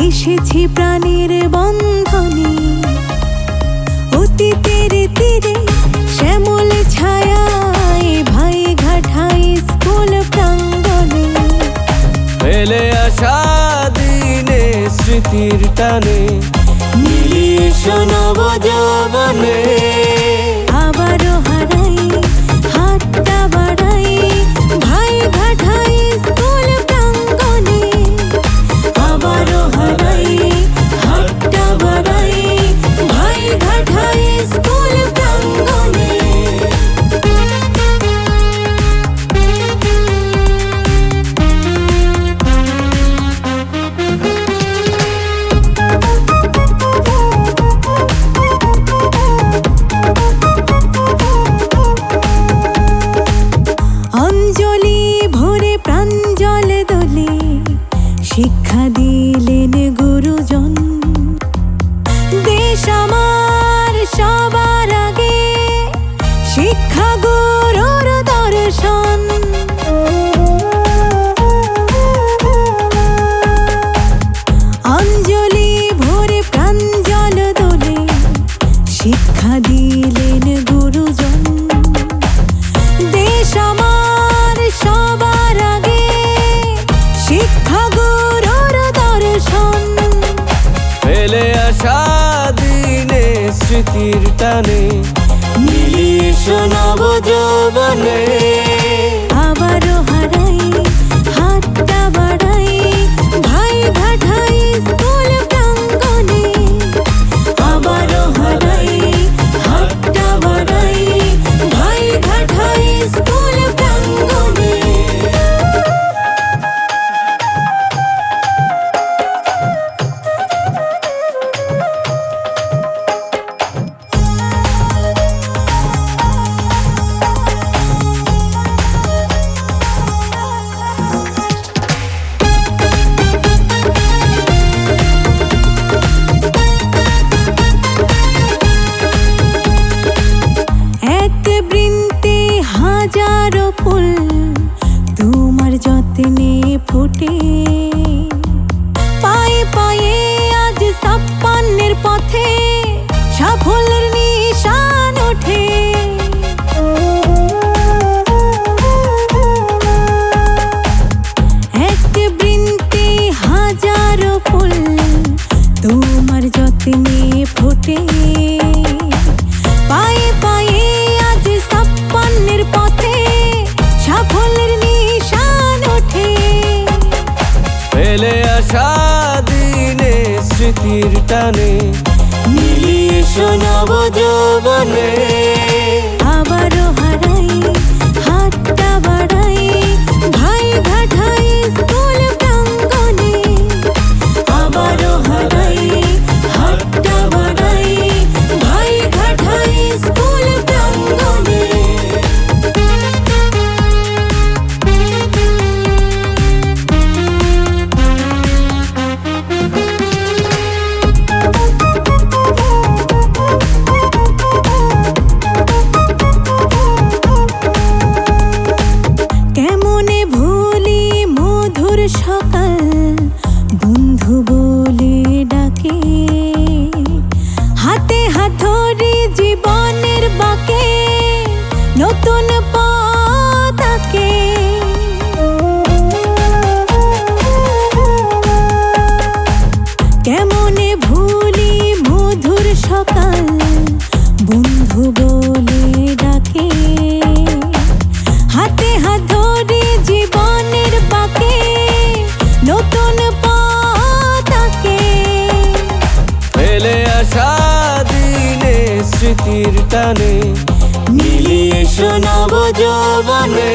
এসেছি প্রাণের বন্ধনে, অতীতের তীরে শ্যামল ছায়ায় ভাই ঘাটাই স্কুল প্রাঙ্গণে। ফেলে আসা দিনে স্মৃতির টানে মিলিয়ে নব যৌবনে। আবারও হারাই হাতটা বাড়াই ভাই ঘাটাই স্কুল প্রাঙ্গণে। আবারও হারাই হাতটা বাড়াই ভাই ঘাটাই স্কুল প্রাঙ্গণে। অঞ্জলি ভরে প্রাঞ্জল দোলে শিক্ষা দিলেন গুরুজন। দেশ আমার সবার আগে শিক্ষা গুরুর দর্শন। অঞ্জলি ভরে প্রাঞ্জল দোলে শিক্ষা দিলেন গুরুজন। দেশ আমার সবার আগে শিক্ষা গুরুর দর্শন। ফেলে আসা দিনে স্মৃতির টানে মিলিয়ে নব যৌবনে। আবারও হারাই হাতটা বাড়াই ভাই ঘাটাই স্কুল প্রাঙ্গণে। আবারও হারাই হাতটা বাড়াই ভাই ঘাটাই স্কুল প্রাঙ্গণে। এক বৃন্তে হাজারো ফুল তোমার যত্নে ফোটে। পায়ে পায়ে আজ ছাপ্পান্নের পথে সাফল্যের নিশান ওঠে। এক বৃন্তে হাজারো ফুল তোমার যত্নে ফোটে। পায়ে পায়ে আজ ছাপ্পান্নের পথে সাফল্যের নিশান ওঠে। ফেলে আসা দিনে স্মৃতির টানে মিলিয়ে নব যৌবনে। আবারও হারাই হাতটা বাড়াই ভাই ঘাটাই স্কুল প্রাঙ্গণে। আবারও হারাই হাতটা বাড়াই ভাই ঘাটাই স্কুল প্রাঙ্গণে। কেমনে ভুলি মধুর সকাল বন্ধু বলে ডাকে। হাতে হাত ধরে জীবনের বাঁকে নতুন পথ আঁকে। কেমনে ভুলি মধুর সকাল বন্ধু বলে ডাকে। হাতে হাত ধরে জীবনের বাঁকে নতুন পথ আঁকে। ফেলে আসা দিনে স্মৃতির টানে মিলিয়ে নব যৌবনে।